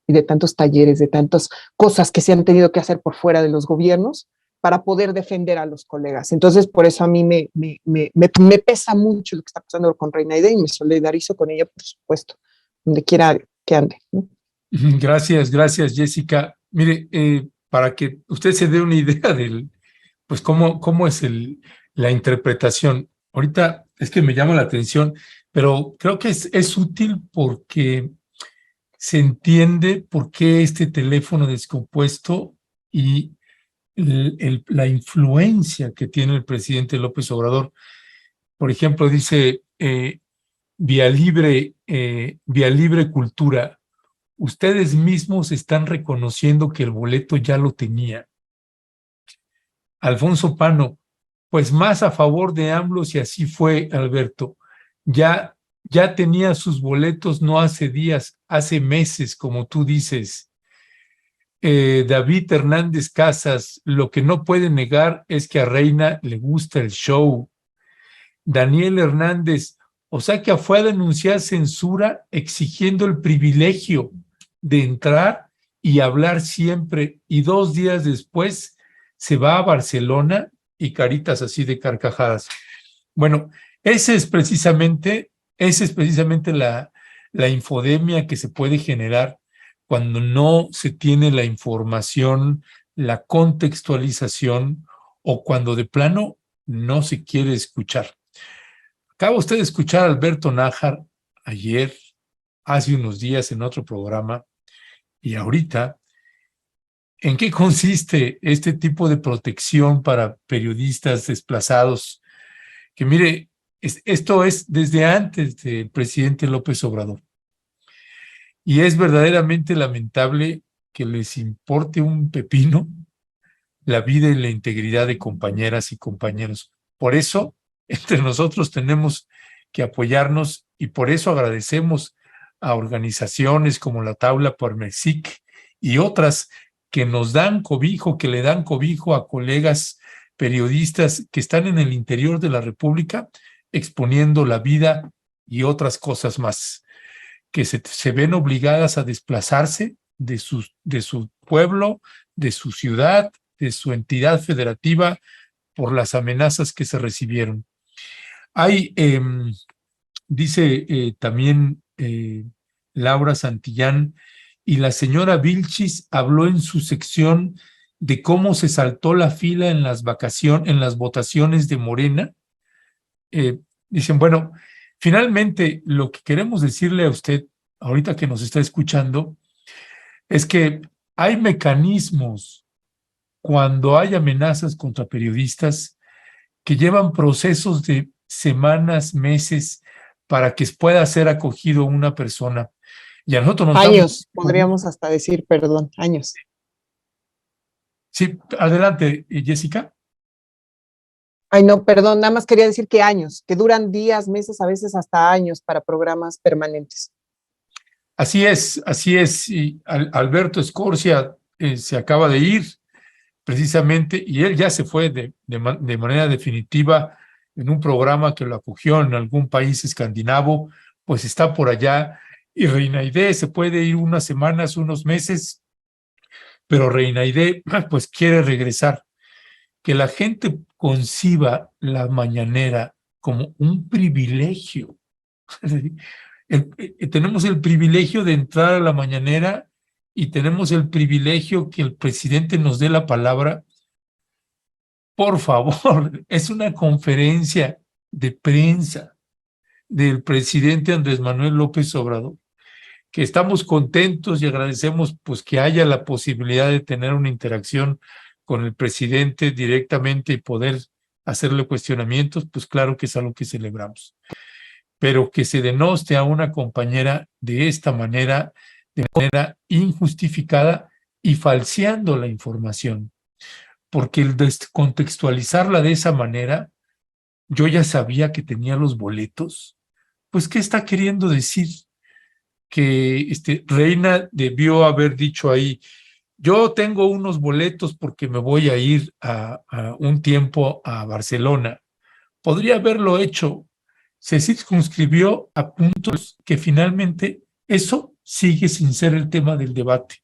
y de tantos talleres, de tantas cosas que se han tenido que hacer por fuera de los gobiernos para poder defender a los colegas. Entonces, por eso a mí me pesa mucho lo que está pasando con Reina Aide, y me solidarizo con ella, por supuesto, donde quiera que ande, ¿no?
Gracias, Jessica. Mire, para que usted se dé una idea pues cómo es la interpretación. Ahorita es que me llama la atención, pero creo que es útil porque se entiende por qué este teléfono descompuesto y la influencia que tiene el presidente López Obrador. Por ejemplo, dice Vía Libre Cultura. Ustedes mismos están reconociendo que el boleto ya lo tenía. Alfonso Pano, pues más a favor de AMLO si así fue, Alberto. Ya tenía sus boletos no hace días, hace meses, como tú dices. David Hernández Casas, lo que no puede negar es que a Reina le gusta el show. Daniel Hernández, o sea que fue a denunciar censura exigiendo el privilegio de entrar y hablar siempre, y 2 días después se va a Barcelona y caritas así de carcajadas. Bueno, esa es precisamente la infodemia que se puede generar cuando no se tiene la información, la contextualización, o cuando de plano no se quiere escuchar. Acaba usted de escuchar a Alberto Nájar ayer, hace unos días en otro programa, y ahorita, ¿en qué consiste este tipo de protección para periodistas desplazados? Que mire, esto es desde antes del presidente López Obrador. Y es verdaderamente lamentable que les importe un pepino la vida y la integridad de compañeras y compañeros. Por eso, entre nosotros tenemos que apoyarnos, y por eso agradecemos a organizaciones como la Tabla Parmexic y otras que nos dan cobijo, que le dan cobijo a colegas periodistas que están en el interior de la República exponiendo la vida y otras cosas más, que se ven obligadas a desplazarse de su pueblo, de su ciudad, de su entidad federativa, por las amenazas que se recibieron. Hay, dice también Laura Santillán, y la señora Vilchis habló en su sección de cómo se saltó la fila en las votaciones de Morena. Dicen, bueno, finalmente lo que queremos decirle a usted, ahorita que nos está escuchando, es que hay mecanismos cuando hay amenazas contra periodistas que llevan procesos de semanas, meses, para que pueda ser acogido una persona. Y a nosotros nos
años, podríamos hasta decir, perdón, años.
Sí, adelante, Jessica.
Ay, no, perdón, nada más quería decir que años, que duran días, meses, a veces hasta años para programas permanentes.
Así es. Y Alberto Escorcia se acaba de ir precisamente, y él ya se fue de manera definitiva en un programa que lo acogió en algún país escandinavo, pues está por allá y Reina Aide se puede ir unas semanas, unos meses, pero Reina Aide pues quiere regresar. Que la gente conciba la mañanera como un privilegio. Tenemos el privilegio de entrar a la mañanera y tenemos el privilegio que el presidente nos dé la palabra. Por favor, es una conferencia de prensa del presidente Andrés Manuel López Obrador, que estamos contentos y agradecemos pues que haya la posibilidad de tener una interacción con el presidente directamente y poder hacerle cuestionamientos, pues claro que es algo que celebramos. Pero que se denoste a una compañera de manera injustificada y falseando la información, porque el descontextualizarla de esa manera, yo ya sabía que tenía los boletos, pues ¿qué está queriendo decir? Que Reina debió haber dicho ahí, yo tengo unos boletos porque me voy a ir a un tiempo a Barcelona. Podría haberlo hecho. Se circunscribió a puntos que finalmente eso sigue sin ser el tema del debate.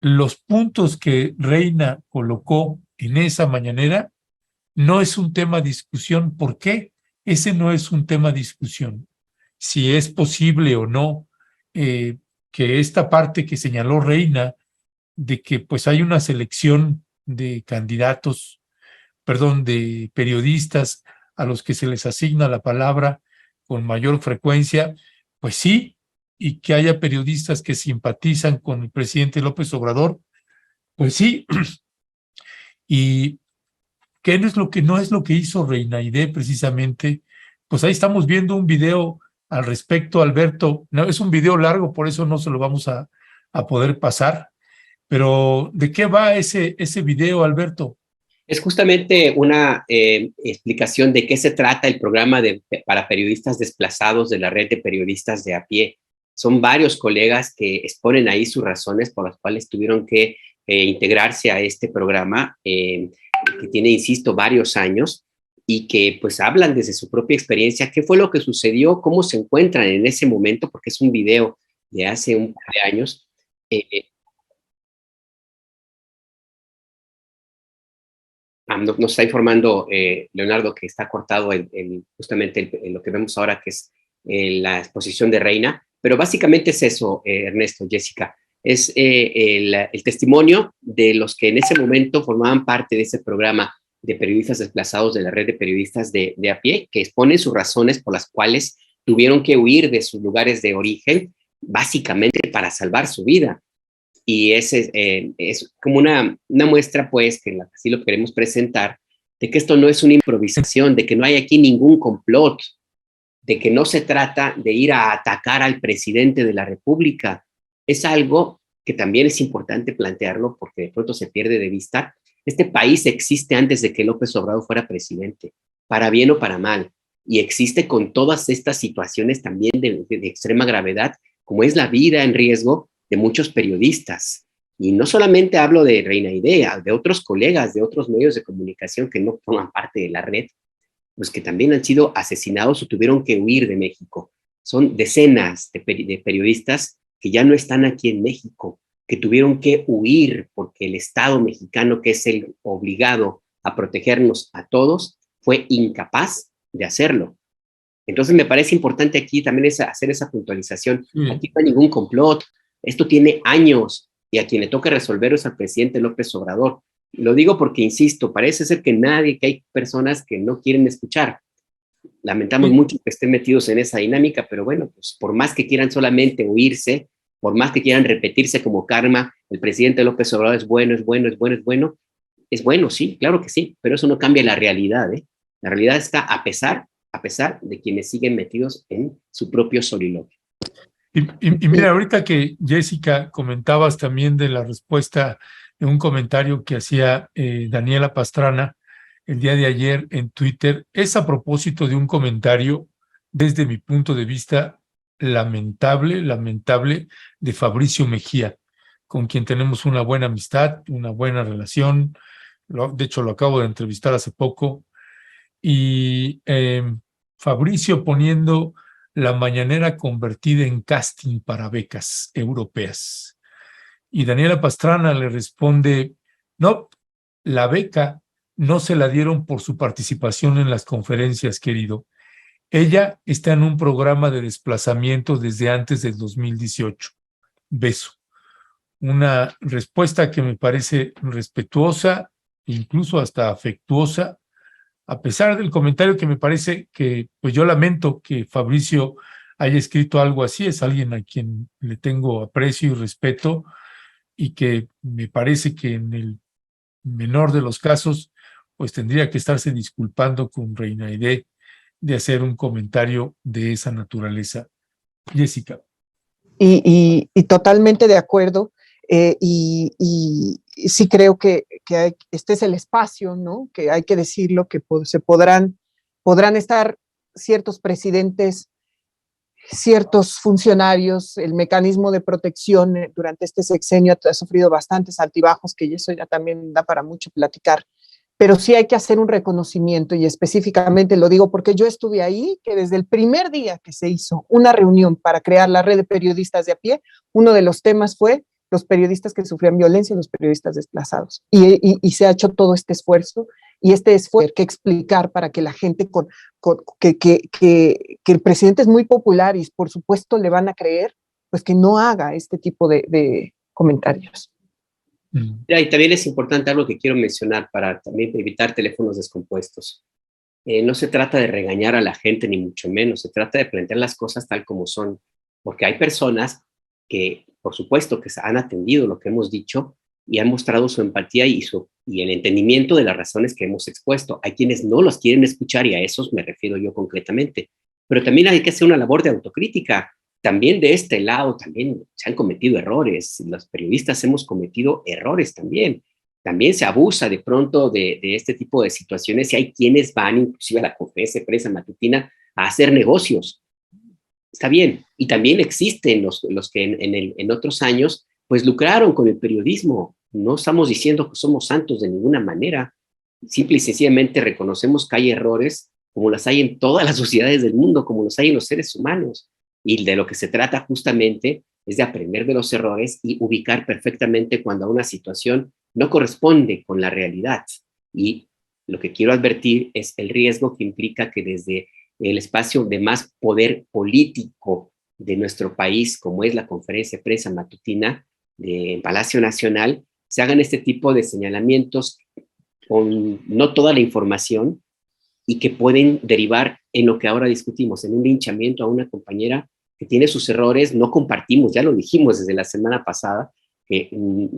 Los puntos que Reina colocó en esa mañanera no es un tema de discusión. ¿Por qué? Ese no es un tema de discusión. Si es posible o no que esta parte que señaló Reina de que pues hay una selección de candidatos, de periodistas a los que se les asigna la palabra con mayor frecuencia, pues sí, y que haya periodistas que simpatizan con el presidente López Obrador, pues sí. ¿Y qué no es lo que no es lo que hizo Reina Aide precisamente? Pues ahí estamos viendo un video al respecto, Alberto. No, es un video largo, por eso no se lo vamos a poder pasar. Pero ¿de qué va ese video, Alberto?
Es justamente una explicación de qué se trata el programa para periodistas desplazados de la red de periodistas de a pie. Son varios colegas que exponen ahí sus razones por las cuales tuvieron que integrarse a este programa, que tiene, insisto, varios años, y que pues hablan desde su propia experiencia, qué fue lo que sucedió, cómo se encuentran en ese momento, porque es un video de hace un par de años. Nos está informando Leonardo que está cortado justamente lo que vemos ahora, que es la exposición de Reina, pero básicamente es eso, Ernesto, Jessica, es el testimonio de los que en ese momento formaban parte de ese programa de periodistas desplazados de la red de periodistas de a pie, que exponen sus razones por las cuales tuvieron que huir de sus lugares de origen, básicamente para salvar su vida. Y es como una muestra, pues, que así lo queremos presentar, de que esto no es una improvisación, de que no hay aquí ningún complot, de que no se trata de ir a atacar al presidente de la República. Es algo que también es importante plantearlo porque de pronto se pierde de vista. Este país existe antes de que López Obrador fuera presidente, para bien o para mal, y existe con todas estas situaciones también de extrema gravedad, como es la vida en riesgo de muchos periodistas. Y no solamente hablo de Reina Aide, de otros colegas de otros medios de comunicación que no forman parte de la red, pues que también han sido asesinados o tuvieron que huir de México. Son decenas de periodistas que ya no están aquí en México, que tuvieron que huir porque el Estado mexicano, que es el obligado a protegernos a todos, fue incapaz de hacerlo. Entonces me parece importante aquí también hacer esa puntualización. Aquí no hay ningún complot. Esto tiene años y a quien le toca resolverlo es al presidente López Obrador. Lo digo porque, insisto, parece ser que hay personas que no quieren escuchar. Lamentamos mucho que estén metidos en esa dinámica, pero bueno, pues por más que quieran solamente huirse, por más que quieran repetirse como karma, el presidente López Obrador es bueno, es bueno, es bueno, es bueno. Es bueno, sí, claro que sí, pero eso no cambia la realidad, ¿eh? La realidad está a pesar de quienes siguen metidos en su propio soliloquio.
Y mira, ahorita que Jessica comentabas también de la respuesta de un comentario que hacía Daniela Pastrana el día de ayer en Twitter, es a propósito de un comentario, desde mi punto de vista, lamentable de Fabricio Mejía, con quien tenemos una buena amistad, una buena relación. De hecho, lo acabo de entrevistar hace poco. Y Fabricio poniendo la mañanera convertida en casting para becas europeas. Y Daniela Pastrana le responde, no, la beca no se la dieron por su participación en las conferencias, querido. Ella está en un programa de desplazamiento desde antes del 2018. Beso. Una respuesta que me parece respetuosa, incluso hasta afectuosa, a pesar del comentario que me parece que, pues yo lamento que Fabricio haya escrito algo así. Es alguien a quien le tengo aprecio y respeto, y que me parece que en el menor de los casos, pues tendría que estarse disculpando con Reina Aide de hacer un comentario de esa naturaleza. Jessica.
Y totalmente de acuerdo. Y sí creo que este es el espacio, ¿no? Que hay que decirlo, que podrán estar ciertos presidentes, ciertos funcionarios. El mecanismo de protección durante este sexenio ha sufrido bastantes altibajos, que eso ya también da para mucho platicar. Pero sí hay que hacer un reconocimiento, y específicamente lo digo porque yo estuve ahí, que desde el primer día que se hizo una reunión para crear la red de periodistas de a pie, uno de los temas fue los periodistas que sufrían violencia, los periodistas desplazados. Y se ha hecho todo este esfuerzo, y este esfuerzo hay que explicar para que la gente que el presidente es muy popular y por supuesto le van a creer, pues que no haga este tipo de comentarios.
Y también es importante algo que quiero mencionar para también evitar teléfonos descompuestos. No se trata de regañar a la gente, ni mucho menos. Se trata de plantear las cosas tal como son. Porque hay personas que, por supuesto, que han atendido lo que hemos dicho y han mostrado su empatía y el entendimiento de las razones que hemos expuesto. Hay quienes no los quieren escuchar, y a esos me refiero yo concretamente. Pero también hay que hacer una labor de autocrítica. También de este lado también se han cometido errores. Los periodistas hemos cometido errores también. También se abusa de pronto de este tipo de situaciones, y hay quienes van inclusive a la conferencia de prensa matutina a hacer negocios. Está bien. Y también existen los que en otros años pues lucraron con el periodismo. No estamos diciendo que somos santos de ninguna manera. Simple y sencillamente reconocemos que hay errores, como las hay en todas las sociedades del mundo, como los hay en los seres humanos. Y de lo que se trata justamente es de aprender de los errores y ubicar perfectamente cuando una situación no corresponde con la realidad. Y lo que quiero advertir es el riesgo que implica que desde el espacio de más poder político de nuestro país, como es la conferencia de prensa matutina de Palacio Nacional, se hagan este tipo de señalamientos con no toda la información, y que pueden derivar en lo que ahora discutimos, en un linchamiento a una compañera que tiene sus errores. No compartimos, ya lo dijimos desde la semana pasada, que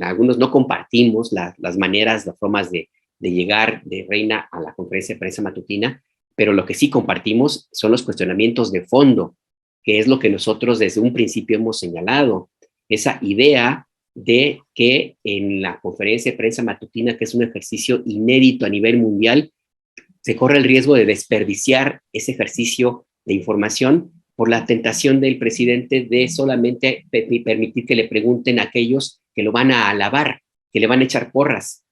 algunos no compartimos las maneras, las formas de llegar de Reina a la conferencia de prensa matutina, pero lo que sí compartimos son los cuestionamientos de fondo, que es lo que nosotros desde un principio hemos señalado, esa idea de que en la conferencia de prensa matutina, que es un ejercicio inédito a nivel mundial, se corre el riesgo de desperdiciar ese ejercicio de información por la tentación del presidente de solamente permitir que le pregunten a aquellos que lo van a alabar, que le van a echar porras.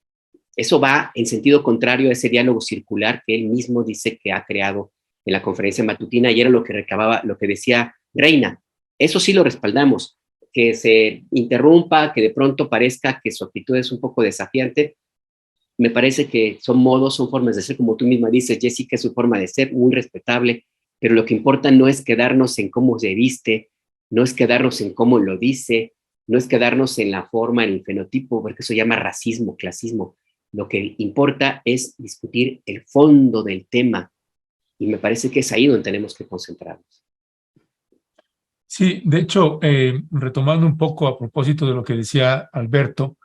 Eso va en sentido contrario a ese diálogo circular que él mismo dice que ha creado en la conferencia matutina, y era lo que recababa, lo que decía Reina. Eso sí lo respaldamos, que se interrumpa, que de pronto parezca que su actitud es un poco desafiante. Me parece que son modos, son formas de ser, como tú misma dices, Jessica, es su forma de ser, muy respetable, pero lo que importa no es quedarnos en cómo se viste, no es quedarnos en cómo lo dice, no es quedarnos en la forma, en el fenotipo, porque eso llama racismo, clasismo. Lo que importa es discutir el fondo del tema, y me parece que es ahí donde tenemos que concentrarnos.
Sí, de hecho, retomando un poco a propósito de lo que decía Alberto,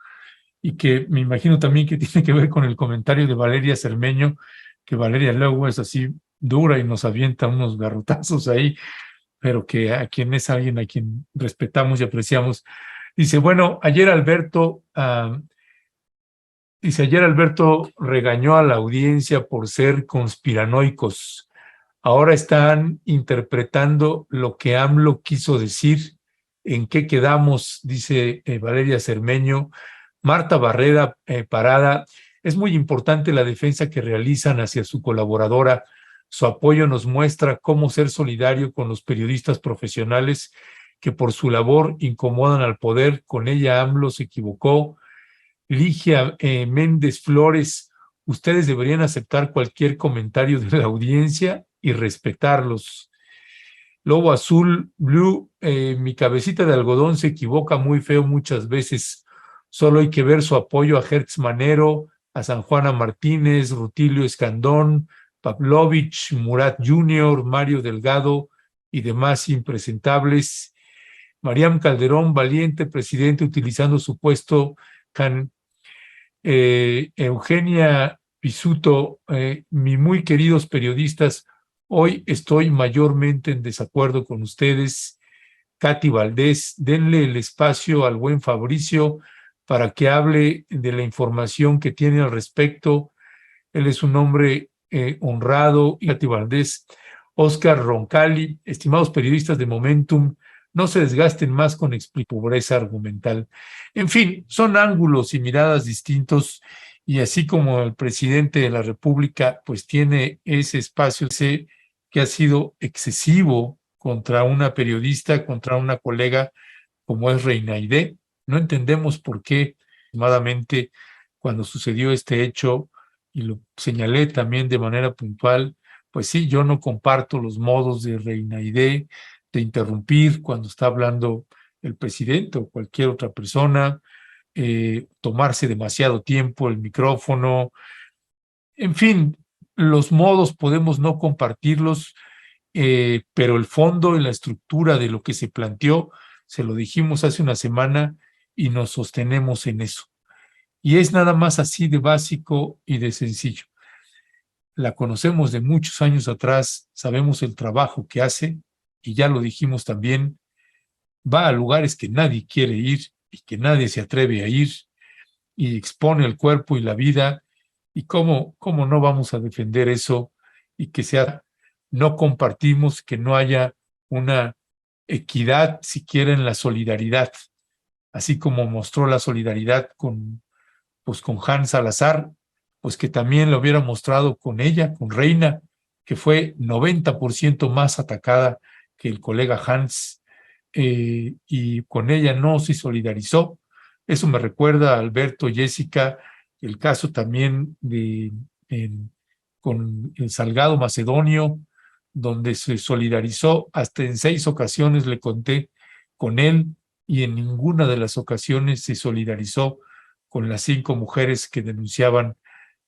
y que me imagino también que tiene que ver con el comentario de Valeria Cermeño, que Valeria luego es así dura y nos avienta unos garrotazos ahí, pero que a quien es alguien a quien respetamos y apreciamos. Dice, bueno, ayer Alberto regañó a la audiencia por ser conspiranoicos. Ahora están interpretando lo que AMLO quiso decir. ¿En qué quedamos? Dice Valeria Cermeño. Marta Barrera Parada, es muy importante la defensa que realizan hacia su colaboradora, Su apoyo nos muestra cómo ser solidario con los periodistas profesionales que por su labor incomodan al poder. Con ella AMLO se equivocó. Ligia Méndez Flores, ustedes deberían aceptar cualquier comentario de la audiencia y respetarlos. Lobo Azul Blue, mi cabecita de algodón se equivoca muy feo muchas veces. Solo hay que ver su apoyo a Hertz Manero, a San Juana Martínez, Rutilio Escandón, Pavlovich, Murat Jr., Mario Delgado y demás impresentables. Mariam Calderón, valiente presidente utilizando su puesto. Eugenia Pisuto, mis muy queridos periodistas, hoy estoy mayormente en desacuerdo con ustedes. Katy Valdés, denle el espacio al buen Fabricio para que hable de la información que tiene al respecto. Él es un hombre honrado. Katy Valdés, Oscar Roncalli, estimados periodistas de Momentum, no se desgasten más con pobreza argumental. En fin, son ángulos y miradas distintos, y así como el presidente de la República pues tiene ese espacio que ha sido excesivo contra una periodista, contra una colega como es Reina Aidé. No entendemos por qué, aproximadamente, cuando sucedió este hecho, y lo señalé también de manera puntual, pues sí, yo no comparto los modos de Reina Aidé de interrumpir cuando está hablando el presidente o cualquier otra persona, tomarse demasiado tiempo el micrófono. En fin, los modos podemos no compartirlos, pero el fondo y la estructura de lo que se planteó, se lo dijimos hace una semana y nos sostenemos en eso. Y es nada más así de básico y de sencillo. La conocemos de muchos años atrás, sabemos el trabajo que hace, y ya lo dijimos también, va a lugares que nadie quiere ir y que nadie se atreve a ir, y expone el cuerpo y la vida. ¿Y cómo no vamos a defender eso? Y que sea, no compartimos, que no haya una equidad siquiera en la solidaridad, así como mostró la solidaridad con Hans Salazar, pues que también lo hubiera mostrado con ella, con Reina, que fue 90% más atacada que el colega Hans, y con ella no se solidarizó. Eso me recuerda a Alberto, Jessica, el caso también con el Salgado Macedonio, donde se solidarizó hasta en 6 ocasiones, le conté, con él, y en ninguna de las ocasiones se solidarizó con las 5 mujeres que denunciaban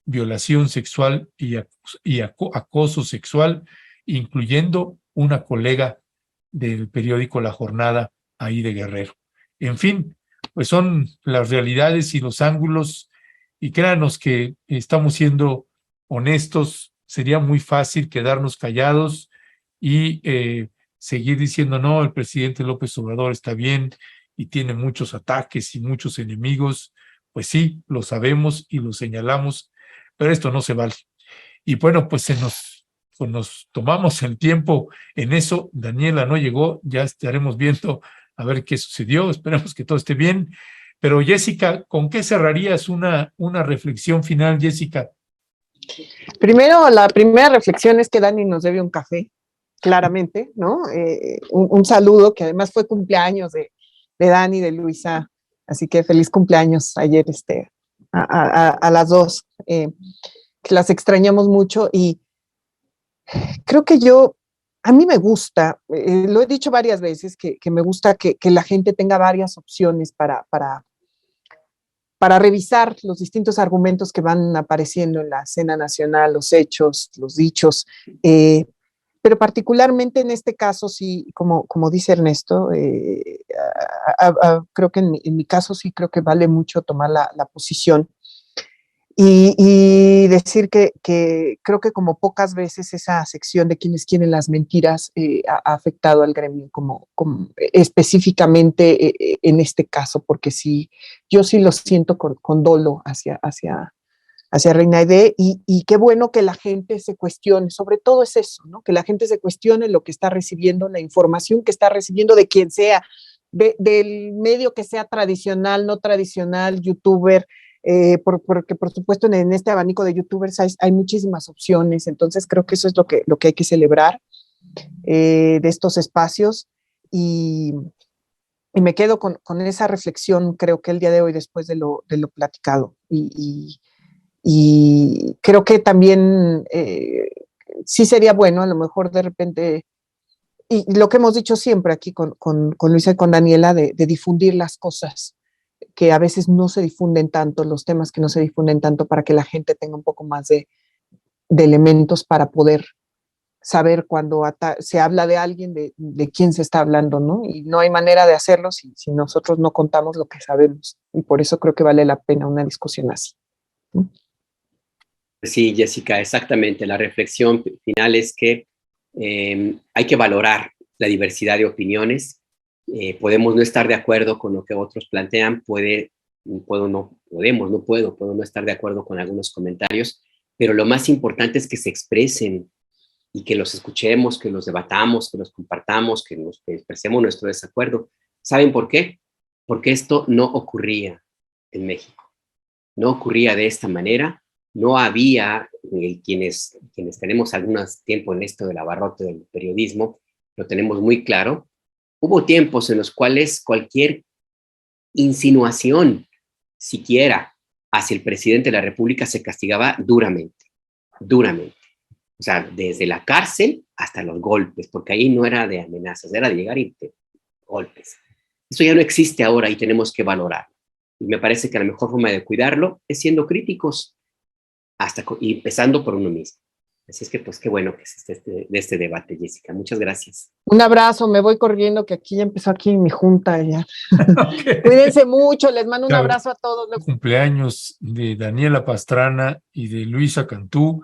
violación sexual y acoso sexual, incluyendo una colega del periódico La Jornada, ahí de Guerrero. En fin, pues son las realidades y los ángulos, y créanos que estamos siendo honestos. Sería muy fácil quedarnos callados y seguir diciendo, no, el presidente López Obrador está bien y tiene muchos ataques y muchos enemigos. Pues sí, lo sabemos y lo señalamos, pero esto no se vale. Y bueno, pues nos tomamos el tiempo en eso. Daniela no llegó, ya estaremos viendo a ver qué sucedió, esperemos que todo esté bien. Pero Jessica, ¿con qué cerrarías una reflexión final, Jessica?
Primero, la primera reflexión es que Dani nos debe un café, claramente, ¿no? Un saludo, que además fue cumpleaños de Dani, de Luisa, así que feliz cumpleaños ayer a las dos, que las extrañamos mucho. Y creo que a mí me gusta, lo he dicho varias veces, que me gusta que la gente tenga varias opciones para revisar los distintos argumentos que van apareciendo en la escena nacional, los hechos, los dichos, pero particularmente en este caso, sí, como dice Ernesto, creo que en mi caso sí creo que vale mucho tomar la posición y decir que creo que como pocas veces esa sección de quienes quieren las mentiras ha afectado al gremio como específicamente en este caso, porque sí, yo sí lo siento con dolo hacia Reina Aidé, y qué bueno que la gente se cuestione, sobre todo es eso, ¿no? Que la gente se cuestione lo que está recibiendo, la información que está recibiendo de quien sea, del medio que sea tradicional, no tradicional, youtuber, porque por supuesto en este abanico de youtubers hay muchísimas opciones, entonces creo que eso es lo que hay que celebrar de estos espacios y me quedo con esa reflexión, creo que el día de hoy después de lo platicado y creo que también sí sería bueno a lo mejor de repente, y lo que hemos dicho siempre aquí con Luisa y con Daniela, de difundir las cosas que a veces no se difunden tanto, los temas que no se difunden tanto para que la gente tenga un poco más de elementos para poder saber cuando se habla de alguien, de quién se está hablando, ¿no? Y no hay manera de hacerlo si nosotros no contamos lo que sabemos. Y por eso creo que vale la pena una discusión así, ¿no?
Sí, Jessica, exactamente. La reflexión final es que hay que valorar la diversidad de opiniones. Podemos no estar de acuerdo con lo que otros plantean, puedo no estar de acuerdo con algunos comentarios, pero lo más importante es que se expresen y que los escuchemos, que los debatamos, que los compartamos, que expresemos nuestro desacuerdo. ¿Saben por qué? Porque esto no ocurría en México. No ocurría de esta manera. No había, quienes tenemos algún tiempo en esto del abarrote del periodismo, lo tenemos muy claro. Hubo tiempos en los cuales cualquier insinuación, siquiera hacia el presidente de la República, se castigaba duramente, duramente. O sea, desde la cárcel hasta los golpes, porque ahí no era de amenazas, era de llegar y de golpes. Eso ya no existe ahora y tenemos que valorarlo. Y me parece que la mejor forma de cuidarlo es siendo críticos, y empezando por uno mismo. Así es que, pues, qué bueno que es este debate, Jessica. Muchas gracias.
Un abrazo, me voy corriendo, que aquí ya empezó aquí mi junta. Ya. Okay. Cuídense mucho, les mando un abrazo a todos.
Cumpleaños de Daniela Pastrana y de Luisa Cantú.